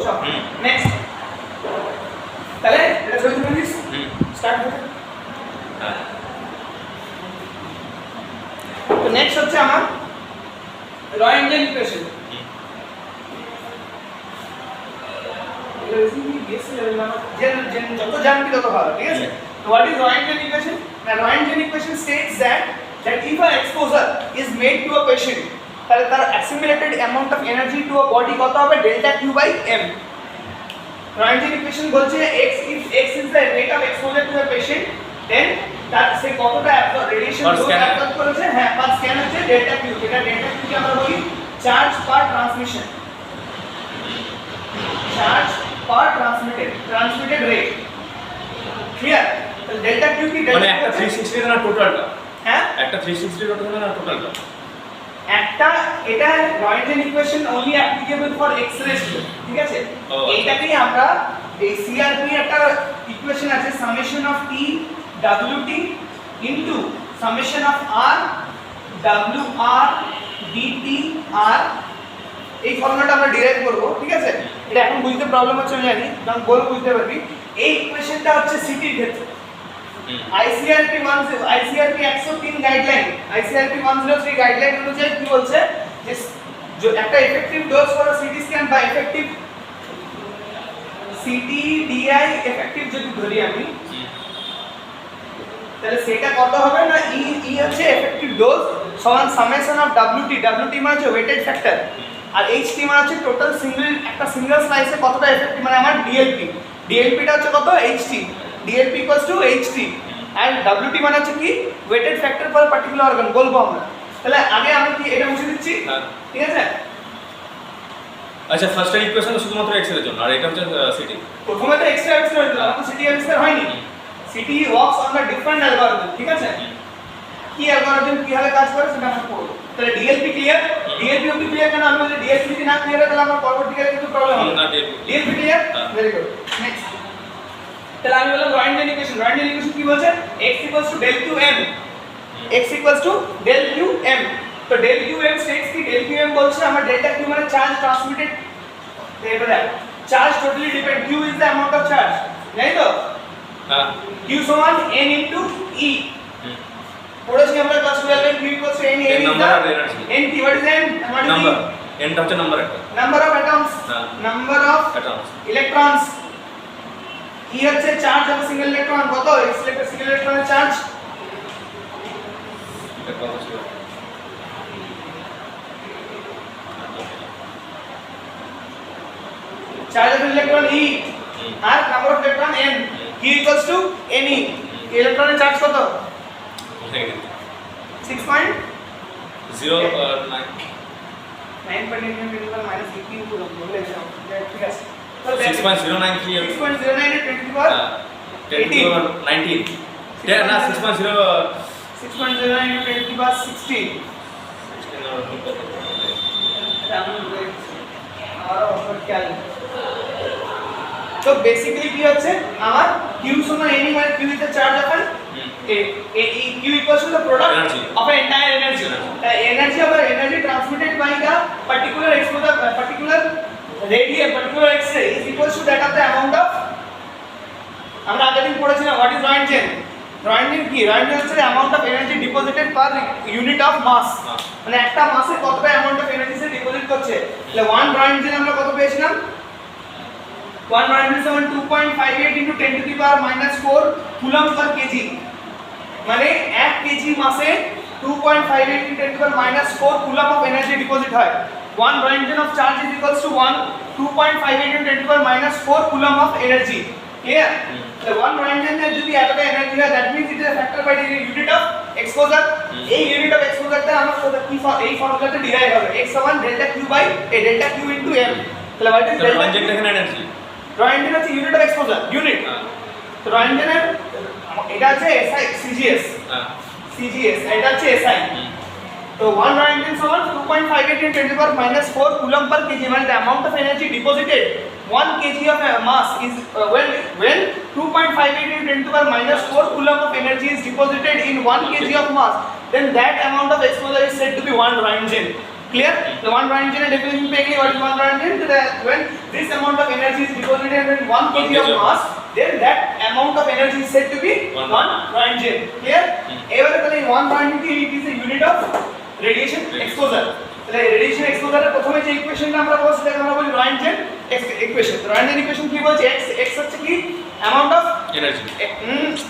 সব নেক্সট তাহলে এটা সহজ করে দিস স্টার্ট করো তো নেক্সট হচ্ছে আমার রয়েঞ্জেন ইকুয়েশন যত জানবি তত ভালো ঠিক আছে তো what is Roentgen equation? The Roentgen equation states that if an exposure is made to a patient তাহলে তার accumulated amount of energy to a body কত হবে delta q by m Roentgen equation বলছে if x is the rate of exposure to a patient then তার সে কতটা radiation absorb করেছে হ্যাঁ পার scan হচ্ছে ডেল্টা q যেটা ডেল্টা q কে আমরা বলি চার্জ পার ট্রান্সমিশন চার্জ পার ট্রান্সমিটেড রেট ক্লিয়ার তো ডেল্টা q কি মানে একটা 360 এর না টোটালটা হ্যাঁ একটা 360 এর না টোটালটা একটা এটা Roentgen equation only applicable for x-ray ঠিক আছে এইটাকেই আমরা এই CRP একটা ইকুয়েশন আছে summation of T WT into summation of R WR DT R এই ফর্মুলাটা আমরা ডিরাইভ করব ঠিক আছে এটা এখন বুঝতে প্রবলেম হচ্ছে আমি জানি কারণ বল বুঝতে পারবি এই ইকুয়েশনটা হচ্ছে সিটির ক্ষেত্রে ICRP 103 গাইডলাইন ICRP 103 গাইডলাইন অনুযায়ী কি বলছে যে একটা effective dose for CT scan বা এফেক্টিভ সিটি ডিআই এফেক্টিভ যদি ধরি আমি তাহলে সেটা কত হবে না ই হচ্ছে এফেক্টিভ ডোজ সমান সামেশন অফ WT মানে হচ্ছে ওয়েটেড ফ্যাক্টর আর HT মানে হচ্ছে টোটাল একটা সিঙ্গেল স্লাইসে কতটা এফেক্টিভ মানে আমার DLP টা হচ্ছে কত HT DLP HT আর WT মানে হচ্ছে কি weighted factor for particular organ বলবো আমরা তাহলে আগে আমি কি এটা মুছে দিচ্ছি ঠিক আছে আচ্ছা ফার্স্ট ইকুয়েশন শুধুমাত্র এক্স এর জন্য আর এটা হচ্ছে সিটি প্রথমে তো এক্স হয়েছিল তো সিটি এক্সের হয়নি city works on the different algorithm ঠিক আছে কি অ্যালগরিদম কিভাবে কাজ করে সেটা আমরা পড়ব তাহলে ডিএলপি ক্লিয়ার ডিএলপি অবধি ক্লিয়ার কেন আমি যদি ডিএলপি যদি না ক্লিয়ার হয় তাহলে আমার পরবর্তীকালে কিছু প্রবলেম হবে না DLP clear very good next তাহলে আমি বললাম Roentgen ইকুয়েশন কি বলছে x del qm x del qm তো del qm states কি del qm বলছে আমার delta q মানে চার্জ ট্রান্সমিটেড এবারে charge totally depend q is the amount of charge জানি তো হ্যাঁ q সমান n e পড়েছি আমরা class 12 A q n is the n কি what is n number n টা হচ্ছে নাম্বার একটা number of atoms number of electrons কি হচ্ছে চার্জ অফ সিঙ্গেল ইলেকট্রন কত সিঙ্গেল ইলেকট্রনের charge charge of electron E আর number of electron n Q ne ইলেকট্রনের চার্জ কত 6.09 ঠিক আছে 6.093 6.09 এর 10 to the power 19 না 6.0 6.09 এর 10 to the power 16 তো বেসিক্যালি কি হচ্ছে আমার q সমান n মানে q is the charge of an q equals to the product of an entire energy energy transmitted by the particular exposure particular radius particular x-ray is equals to that of the amount of আমরা আগের দিন পড়েছিলাম what is Roentgen কি Roentgen হচ্ছে amount of energy deposited per unit of mass মানে একটা মাসে কতটা amount of energy say deposit করছে তাহলে 1 Roentgen আমরা কত পেয়েছিলাম 1 Roentgen সমান 2.58 into 10 to the power -4 coulomb per kg মানে 1 kg মাসে 2.58 into 10 to the power -4 coulomb of energy deposit হয় 1 Roentgen of charge is equals to 2.58 into 10 to the power -4 coulomb of energy clear the 1 Roentgen এর যদি এতটা energy হয় that means it is a factor by the unit of exposure এই unit of exposure টা আমরা কি এই ফর্মুলাতে derive হবে x সমান delta q by delta q into m তাহলে what is delta Roentgen এখানে এনার্জি Roentgen হচ্ছে unit of exposure unit তো Roentgen এর এটা আছে SI CGS এটা হচ্ছে SI তো 1 Roentgen সমান 2.58 into 10 to the power -4 coulomb per kg মানে the amount of energy deposited 1 kg of mass is when 2.58 into 10 to the power -4 coulomb of energy is deposited in 1 kg of mass then that amount of exposure is said to be 1 Roentgen clear the 1 Roentgen definition pe what is 1 Roentgen when this amount of 1 kg of mass, then that amount of energy is said to be 1 Roentgen. Clear? এবারে তাহলে 1 Roentgen it is a unit of radiation exposure. তাহলে radiation এক্সপোজারের প্রথমে যে ইকুয়েশনটা আমরা বলছি সেটাকে আমরা বলি রয়েন্টজেন ইকুয়েশন। রয়েন্টজেন ইকুয়েশন কি বলছে? x হচ্ছে কি amount of energy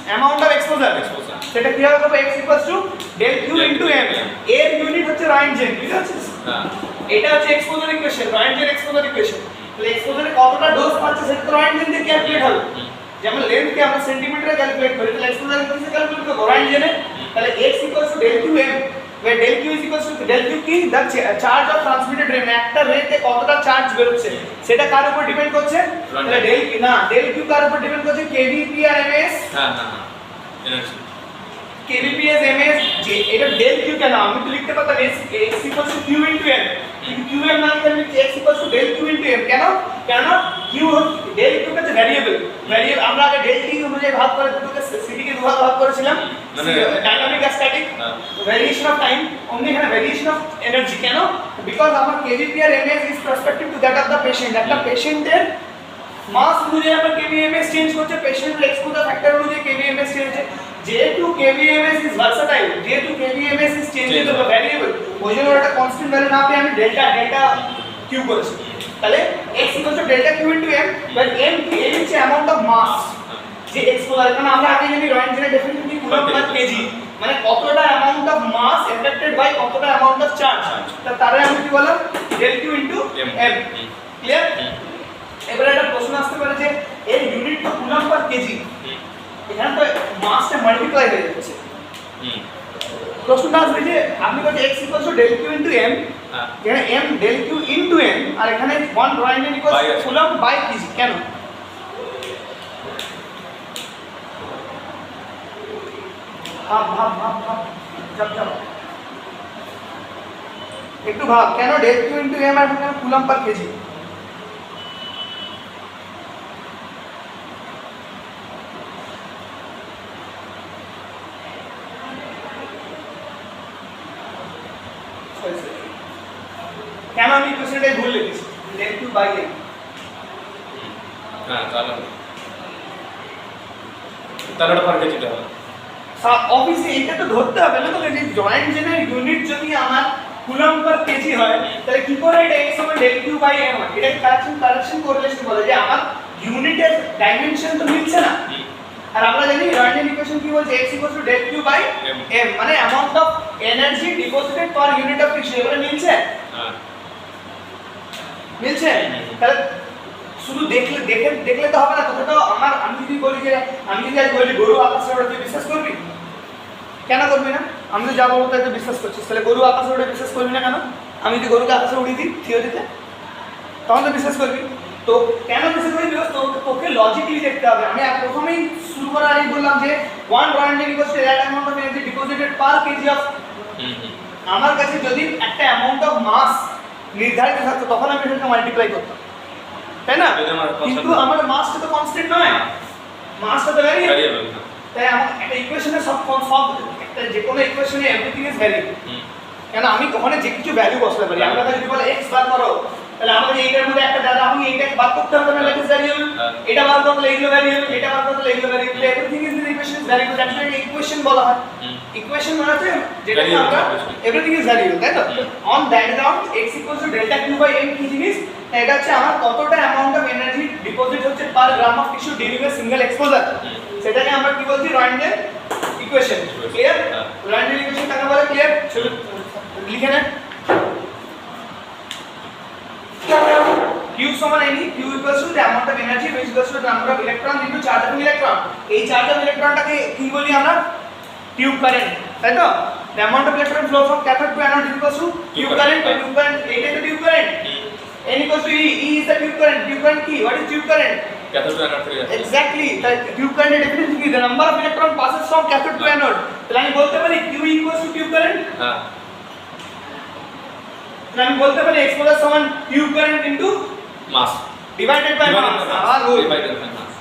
amount of exposure, সেটা কি হবে? x del q into m, এর ইউনিট হচ্ছে রয়েন্টজেন, বুঝতে পারছিস? হ্যাঁ এটা হচ্ছে এক্সপোজার ইকুয়েশন, রয়েন্টজেন এক্সপোজার ইকুয়েশন। তাহলে এক্সপোজারে কতটা ডোজ পাচ্ছে সেটা তো রয়েন্টজেন দিয়ে ক্যালকুলেট হবে। যেমন লেন্থ কে আমরা সেন্টিমিটারে ক্যালকুলেট করি, তাহলে এক্সপোজার কিসে ক্যালকুলেট করব? রয়েন্টজেনে। তাহলে x del q m, where del q is equals to del q কি the charge of transmitted ray, একটা রেতে কতটা চার্জ বের হচ্ছে সেটা কার উপর ডিপেন্ড করছে? তাহলে del q কার উপর ডিপেন্ড করছে? kVp/ms। হ্যাঁ হ্যাঁ হ্যাঁ এনার্জি kVp/ms, যে এটা del q কেন আমি তো লিখতে পারতাম x equals to q into m, কিন্তু q এর মান কেন লিখছি x equals to del q into m? কেন? কেন q del q হচ্ছে ভ্যারিয়েবল, আমরা আগে del t অনুযায়ী ভাগ করে দুটোকে সিটি কে দুভাগ ভাগ করেছিলাম, মানে ডাইনামিক আর স্ট্যাটিক ভ্যারিয়েশন অফ টাইম, অমনি এখানে ভ্যারিয়েশন অফ এনার্জি। কেন? বিকজ আমার kVp/ms is prospective to that of the patient, একটা পেশেন্টের মাস অনুযায়ী আমরা kVms চেঞ্জ করছে, পেশেন্টের এক্সপোজার ফ্যাক্টর অনুযায়ী kVms চেঞ্জ হচ্ছে। যেহেতু kVms is versatile, যেহেতু kVms is changeable বা ভ্যারিয়েবল, ওই জন্য একটা কনস্ট্যান্ট ভ্যালু না পেয়ে আমি ডেল্টা q করেছি। তাহলে x equals to delta q into m, where m হচ্ছে অ্যামাউন্ট অফ মাস যে এক্সপোজার, কারণ আমরা আগে জানি রয়েন্টজেনের ডেফিনিশন কি কুলম্ব পার কেজি, মানে কতটা amount of mass affected by কতটা অ্যামাউন্ট অফ চার্জ, তারে আমি কি বললাম? del q into m। Clear? এবারে একটা প্রশ্ন আসতে পারে যে এর ইউনিট তো কুলম্ব পার কেজি, এখানে তো মাসটা মাল্টিপ্লাই হয়ে যাচ্ছে। প্রশ্নটা আসবে যে আপনি বলছেন x equals to del q into m, এখানে m del q into m, আর এখানে 1 Roentgen equals to coulomb by kg, কেন? ভাব যাব একটু ভাব, কেন del q into m আর কেন coulomb per kg? কেন আমি কোশ্চেনটাই ভুল লিখেছি? del q by m। হ্যাঁ তাহলে পার কেজি হবে। অবভিয়াসলি এটা তো ধরতে হবে না, তো যে রয়েন্টজেনের ইউনিট যদি আমার কুলম্ব পার কেজি হয় তাহলে কি করে এটা x সমান del q by m হয়? এটা কারেকশন কোরিলেশন বলে যে আমার ইউনিটের ডাইমেনশন তো মিলছে না। আর আমরা জানি রয়েন্টজেন ইকুয়েশন কি বলছে? x equals to del q by m, মানে amount of energy deposited per unit of tissue. এবারে মিলছে? হ্যাঁ মিলছে। তাহলে শুধু দেখলে তো হবে না, কথাটা আমি যদি বলি যে আমি যদি আজ বলি গরু আকাশে ওড়ে, তুই বিশ্বাস করবি? কেন করবি না? আমি তো যা বলবো তাই তো বিশ্বাস করছিস, তাহলে গরু আকাশে ওড়ে বিশ্বাস করবি না কেন? আমি যদি গরুকে আকাশে উড়িয়ে দিই থিওরিতে, তখন তো বিশ্বাস করবি। তো কেন বিশ্বাস করবি? তোকে লজিক্যালি দেখতে হবে। আমি প্রথমেই শুরু করার আগেই বললাম যে 1 Roentgen equals to that amount of energy deposited per kg of, আমার কাছে যদি একটা অ্যামাউন্ট অফ মাস নির্ধারিত থাকতো তখন আমি এটাকে মাল্টিপ্লাই করতাম, তাই না? কিন্তু আমার মাসটা তো কনস্ট্যান্ট নয়, মাসটা তো ভ্যারিয়েবল। তাই আমার একটা ইকুয়েশনে সব একটা যে কোনো ইকুয়েশনে এভরিথিং ইজ ভ্যারিয়েবল। কেন? আমি ওখানে যে কিছু ভ্যালু বসাতে পারি। আমরা যদি বলে x বার করো, তাহলে আমাকে এইটার মধ্যে একটা দাদা আমাকে এইটাকে বার করতে হবে না, লেট ইজ ভ্যারিয়েবল। এটা বার করতে এইগুলো ভ্যারিয়েবল, এটা বার করতে এইগুলো variable. Everything is the equation is variable, that's why equation বলা হয়। ইকুয়েশন মানে হচ্ছে যেটা আমরা এভরিথিং ইজ ভ্যারিয়েবল, তাই তো? On that ground x equals to delta q by m কি জিনিস? এটা হচ্ছে আমার কতটা অ্যামাউন্ট অফ এনার্জি ডিপোজিট হচ্ছে per gram of tissue during a single exposure, সেটাকে আমরা কি বলছি? Roentgen equation. Clear? Roentgen equation কাকে বলে? ক্লিয়ার? চলো লিখে নেন। q সমান ne, q equals to the amount of energy which equals to the number of electrons into charge of electron। এই চার্জ অফ ইলেকট্রনটাকে কি বলি আমরা? টিউব কারেন্ট, তাই তো? the amount of electron flow from cathode to anode equals to tube current, tube current এইটা তো tube current. n equals to e is the tube current। tube current কি? what is tube current? cathode to anode থেকে exactly, তাই tube কারেন্টের definition কি? the number of electron passes from cathode to anode। তাহলে আমি বলতে পারি q equals to tube current। হ্যাঁ তাহলে আমি বলতে পারি এক্সপোজার সমান tube current into mass divided by mass. আর ডিভাইডেড বাই মাস।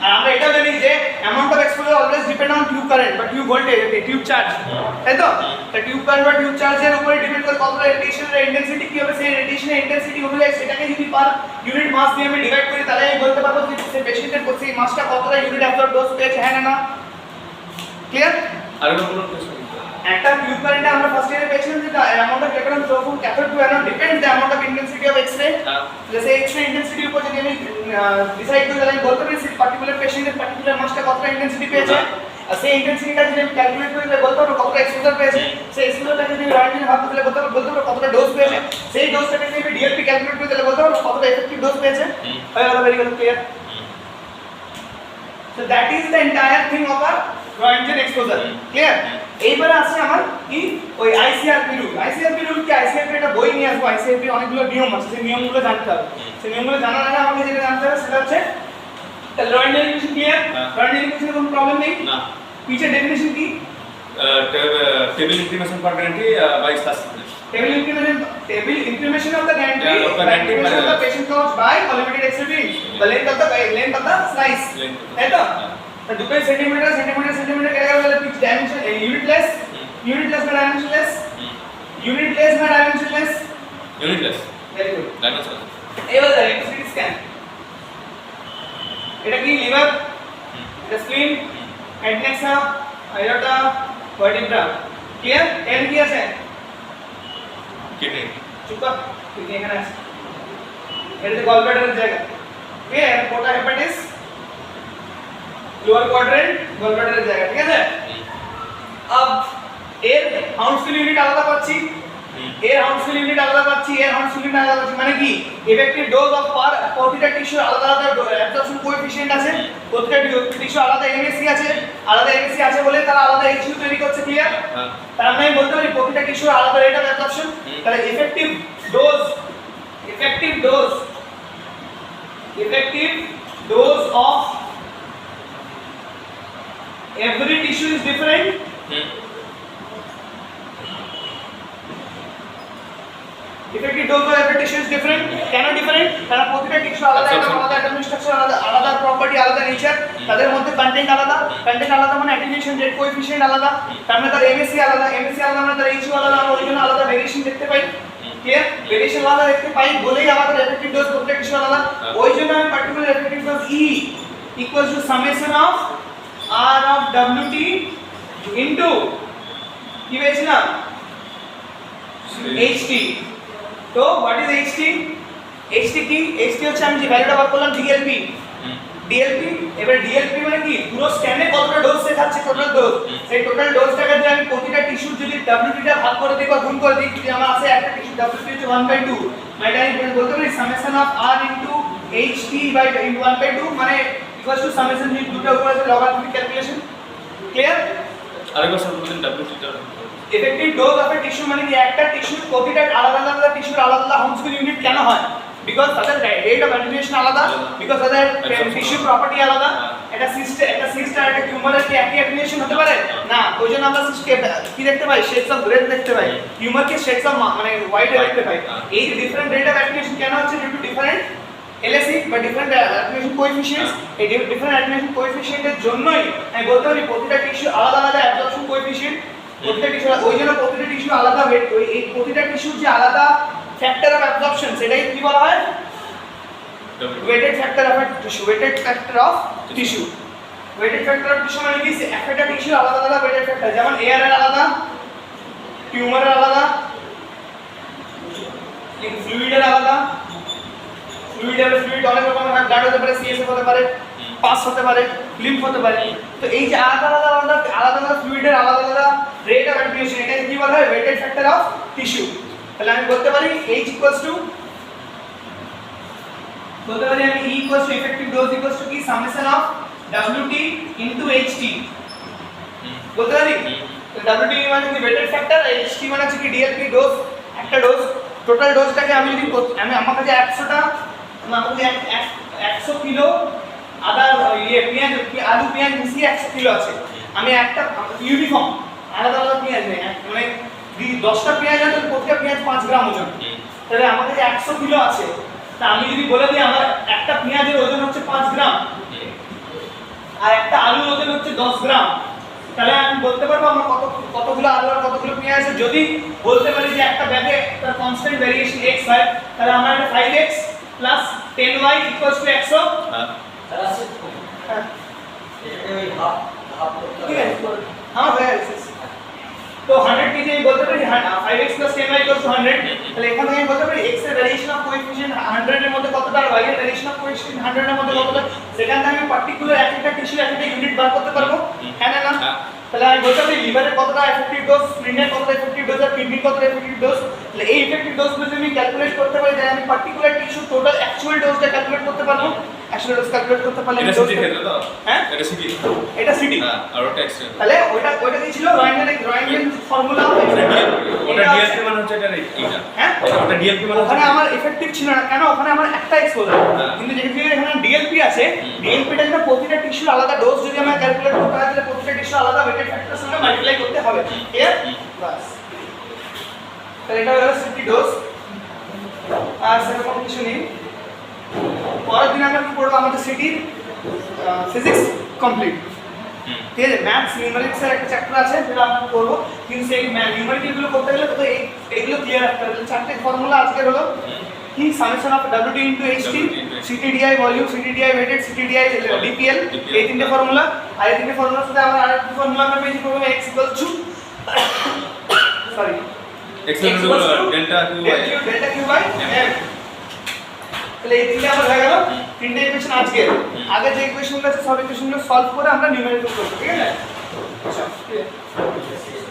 আর আমরা এটাও জানি যে amount of exposure always depend on tube current বা টিউব ভোল্টেজ, টিউব চার্জ, তাই তো? টিউব কারেন্ট বা টিউব চার্জের উপরে ডিপেন্ড করে কতটা রেডিয়েশনের ইন্টেন্সিটি কি হবে, সেই রেডিয়েশনের ইন্টেন্সিটি অনুযায়ী সেটাকে যদি পার ইউনিট মাস দিয়ে আমি ডিভাইড করি তাহলে আমি বলতে পারবো যে সেই পেশেন্টের সেই মাসটা কতটা ইউনিট অ্যাবজর্ব ডোজ পেয়েছে, হ্যাঁ না না? ক্লিয়ার? আরেকবার বলুন প্রশ্ন। একটা টিউব কারেন্টে আমরা ফার্স্ট ইয়ারে পেয়েছিলাম যে the amount of electron flow from cathode to anode depends the amount of intensity of X-ray. जैसे X-ray intensity উপর যদি আমি ডিসাইড করি তাহলে আমি বলতে পারি সেই পার্টিকুলার পেশেন্টের পার্টিকুলার মাসটা কতটা ইন্টেন্সিটি পেয়েছে, আর সেই ইন্টেন্সিটিটা যদি আমি ক্যালকুলেট করি তাহলে বলতে পারবো কতটা এক্সপোজার পেয়েছে, সেই এক্সপোজারটাকে যদি রয়্যালটিতে ভাগ করতে বলতে পারবো কতটা ডোজ পেয়েছে, সেই ডোজটাকে যদি আমি ডিএলপি ক্যালকুলেট করি তাহলে বলতে পারবো কতটা এফেক্টিভ ডোজ পেয়েছে। হয়ে গেল, very good, clear? So that is the entire thing of our Roentgen exposure. Clear? এইবারে আছে আমার কি ওই আইসিআরপি রুল। আইসিআরপি রুল কি? আইসিআরপি একটা বই নিয়ে আসবো। আইসিআরপি অনেকগুলো নিয়ম আছে, সেই নিয়মগুলো জানতে হবে। সেই নিয়মগুলো জানার আগে আমাকে যেটা জানতে হবে সেটা হচ্ছে তাহলে Roentgen ইকুয়েশন ক্লিয়ার? Roentgen ইকুয়েশনে কোনো প্রবলেম নেই না। পিছে ডেফিনিশন কি? Table incrementation per guarantee by stars. Table increment of the gantry Yeah, of the gantry by the patient counts by collimated extremity, the length of the slice, है तो? तो दुपे centimetre क्या करेगा पिच डायमेंशन यूनिटलेस में dimensionless, ইউনিটলেস very good. Dimension. এই বলে CT scan এটা কি লিভার, এটা স্প্লিন, অ্যাডনেক্সা, আয়োটা, ভার্টিব্রা, ক্লিয়ার? এর কি আছে? কিডনি। চুপ কর, কিডনি এখানে আছে, এটা যে গলব্লাডারের জায়গা, ক্লিয়ার? পোর্টা হেপাটিস লোয়ার কোয়াড্রেন্ট গলব্লাডারের জায়গা, ঠিক আছে? अब এর হাউন্সফুল ইউনিট আলাদা পাচ্ছি, এর হাউন্সফুল ইউনিট আলাদা পাচ্ছি, এর হাউন্সফুল ইউনিট আলাদা পাচ্ছি, মানে কি ইফেক্টিভ ডোজ অফ পার প্রতিটা টিস্যু আলাদা আলাদা অ্যাবজর্পশন কোএফিশিয়েন্ট আছে, প্রতিটা টিস্যু আলাদা এমএসসি আছে বলে তারা আলাদা এইচইউ তৈরি করছে, ক্লিয়ার? তার মানে আমি বলতে পারি প্রতিটা টিস্যু আলাদা রেট অফ অ্যাবজর্পশন, তাহলে effective dose of every tissue is different. Effective dose of every tissue is different. কেন different? কারণ প্রতিটা টিস্যু আলাদা একটা স্ট্রাকচার আলাদা প্রপার্টি আলাদা নেচার, তাদের মধ্যে কন্টেন্ট আলাদা মানে অ্যাটেনুয়েশন রেট কোএফিশিয়েন্ট আলাদা, তার মানে তার এমএসসি আলাদা মানে তার এইচইউ আলাদা, আমরা ওই জন্য আলাদা ভেরিয়েশন দেখতে পাই, ক্লিয়ার? ভেরিয়েশন আলাদা দেখতে পাই বলেই আমাদের এফেক্টিভ ডোজ প্রতিটা টিস্যু আলাদা, ওই জন্য আমি particular effective dose E equals to summation of R of WT into কি পেয়েছিলাম HT। তো হোয়াট ইজ HT? HT কি? HT হচ্ছে আমি যে ভ্যালুটা বার করলাম DLP। এবারে DLP মানে কি পুরো স্ক্যানে কতটা ডোজ শেখাচ্ছে, টোটাল ডোজ, সেই টোটাল ডোজটাকে যদি আমি প্রতিটা টিস্যুর যদি WT টা ভাগ করে দিই বা গুণ করে দিই, যদি আমার আছে একটা টিস্যু WT হচ্ছে 1/2, মানে আমি বলতে পারি summation of R into HT by 1/2 মানে equals to summation যদি দুটো উপরে আছে লগারিদমিক ক্যালকুলেশন, ক্লিয়ার? আরেকবার স্যার বলুন ডব্লিউটি টা। Effective dose of A tissue মানে কি একটা টিস্যুর প্রতিটা আলাদা টিস্যুর আলাদা হাউন্সফুল ইউনিট কেন হয়? বিকজ তাদের রেট অফ অ্যাটেনুয়েশন আলাদা, বিকজ তাদের টিস্যু প্রপার্টি আলাদা। একটা সিস্ট আর একটা টিউমারের কি একই অ্যাটেনুয়েশন হতে পারে না, ওই জন্য আমরা সিস্টকে কি দেখতে পাই, শেডস অফ গ্রেড দেখতে পাই, টিউমারকে শেডস অফ মানে হোয়াইট দেখতে পাই। এই ডিফারেন্ট রেট অফ অ্যাটেনুয়েশন কেন হচ্ছে? ডিউ টু ডিফারেন্ট LSE বা ডিফারেন্ট অ্যাটেনুয়েশন কোএফিশিয়েন্টস। এই ডিফারেন্ট অ্যাটেনুয়েশন কোএফিশিয়েন্টের জন্যই আমি বলতে পারি প্রতিটা টিস্যু আলাদা অ্যাবজর্পশন কোএফিশিয়েন্ট, প্রতিটা টিস্যু ওই জন্য প্রতিটা টিস্যু আলাদা ওয়েট, এই প্রতিটা টিস্যুর যে আলাদা ফ্যাক্টর অফ অ্যাবজর্পশন সেটাই কি বলা হয়? Weighted factor of tissue. Weighted factor of tissue মানে কি একটা টিস্যু আলাদা ওয়েটেড ফ্যাক্টর, যেমন এয়ার এর আলাদা, টিউমারের আলাদা, ফ্লুইডের আলাদা। ফ্লুইড অনেক রকমের হয়, ব্লাড হতে পারে, সিএসএফ হতে পারে, পাস হতে পারে, লিম্ফ হতে পারে। তো এই যে আলাদা ফ্লুইডের আলাদা রেট অফ অ্যাটেনুয়েশন, এটাকে কি বলা হয়? Weighted factor of tissue. তাহলে আমি বলতে পারি H equals to E equals to effective dose equals to কি summation of WT into HT বলতে পারি। তো WT মানে কি ওয়েটেড ফ্যাক্টর, HT মানে হচ্ছে কি DLP ডোজ, একটা ডোজ, টোটাল ডোজটাকে আমি যদি আমার কাছে 100 কিলো পেঁয়াজ আলু পেঁয়াজ মিশিয়ে 100 কিলো আছে, আমি একটা ইউনিফর্ম আলাদা পেঁয়াজ নেই, মানে 10টা পেঁয়াজ আছে, প্রত্যেকটা পেঁয়াজ 5 গ্রাম ওজন, তাহলে আমার কাছে 100 কিলো আছে। তা আমি যদি বলে দিই আমার একটা পেঁয়াজের ওজন হচ্ছে 5 গ্রাম, আর একটা আলুর ওজন হচ্ছে 10 গ্রাম, তাহলে আমি বলতে পারবো আমার কতগুলো আলু আর কতগুলো পেঁয়াজ আছে। যদি বলতে পারি যে একটা ব্যাগে তার কনস্ট্যান্ট ভেরিয়েশন x হয়, তাহলে আমার এটা 5x plus 10y equals to 100। হ্যাঁ হ্যাঁ, এটাকে ওই হাফ হাফ করতে ঠিক আছে, হবে। আমার হয়ে গেছে। তো 100 কেজি আমি বলতে পারি 5x plus 10y equals to 100। তাহলে এখান থেকে আমি বলতে পারি x এর ভ্যারিয়েশন অফ কোএফিশিয়েন্ট 100 এর মধ্যে কতটা আর y এর ভ্যারিয়েশন অফ কোএফিশিয়েন্ট 100 এর মধ্যে কতটা। সেখান থেকে আমি পার্টিকুলার এক একটা টিস্যু এক একটা ইউনিট বার করতে পারবো, হ্যাঁ না? হ্যাঁ। তাহলে আমি বলতে পারি লিভারের কতটা এফেক্টিভ ডোজ, স্প্লিনের কতটা এফেক্টিভ ডোজ আর কিডনির কতটা এফেক্টিভ ডোজ। তাহলে এই এফেক্টিভ ডোজগুলো যদি আমি ক্যালকুলেট করতে পারি, তাহলে আমি পার্টিকুলার টিস্যু টোটাল অ্যাকচুয়াল ডোজটা ক্যালকুলেট করতে পারবো। অ্যাকচুয়াল ডোজ ক্যালকুলেট করতে পারলে এটা সিটি ক্ষেত্রে তো হ্যাঁ এটা সিটি এটা সিটি। হ্যাঁ আর ওটা এক্সট্রা তাহলে ওইটা কি ছিল রয়্যাঙ্গেন ফর্মুলা। ওটা ডিএলপি মানে হচ্ছে এটা এইটা হ্যাঁ ওটা ডিএলপি মানে ওখানে হচ্ছে আমার এফেক্টিভ ছিল না, কেন? ওখানে আমার একটা এক্সপোজার, হ্যাঁ। কিন্তু যেহেতু এখানে ডিএলপি আছে, ডিএলপিটা যেটা প্রতিটা টিস্যুর আলাদা ডোজ যদি আমরা ক্যালকুলেট করতে হয়, তাহলে প্রতিটা টিস্যু আলাদা ওয়েটেড ফ্যাক্টরের সঙ্গে মাল্টিপ্লাই করতে হবে, ক্লিয়ার? বাস, তাহলে এটা হলো সিটি ডোজ। আর সেরকম কিছু নেই। পরের দিন আমরা কি করবো, আমাদের সিটির ফিজিক্স কমপ্লিট, ঠিক আছে? ম্যাথস নিউমেরিক্স এর একটা চ্যাপ্টার আছে যেটা আমরা করবো, কিন্তু সেই নিউমেরিক্যাল গুলো করতে গেলে তো এইগুলো ক্লিয়ার রাখতে হবে। চারটে ফর্মুলা আজকে হলো কি, summation of WT into HT, CTDI volume, CTDI weighted, CTDI DPL, এই তিনটে ফর্মুলা। আর এই তিনটে ফর্মুলার সাথে আমার আরেকটা ফর্মুলা আমরা পেয়েছি, প্রথমে x equal to sorry delta Q by m। তাহলে এই তিনটে আমার হয়ে গেল তিনটে ইকুয়েশন আজকে। আগে যে ইকুয়েশনগুলো আছে সব ইকুয়েশনগুলো সলভ করে আমরা নিউমেরিক্যাল করব, ঠিক আছে? আচ্ছা, ঠিক আছে।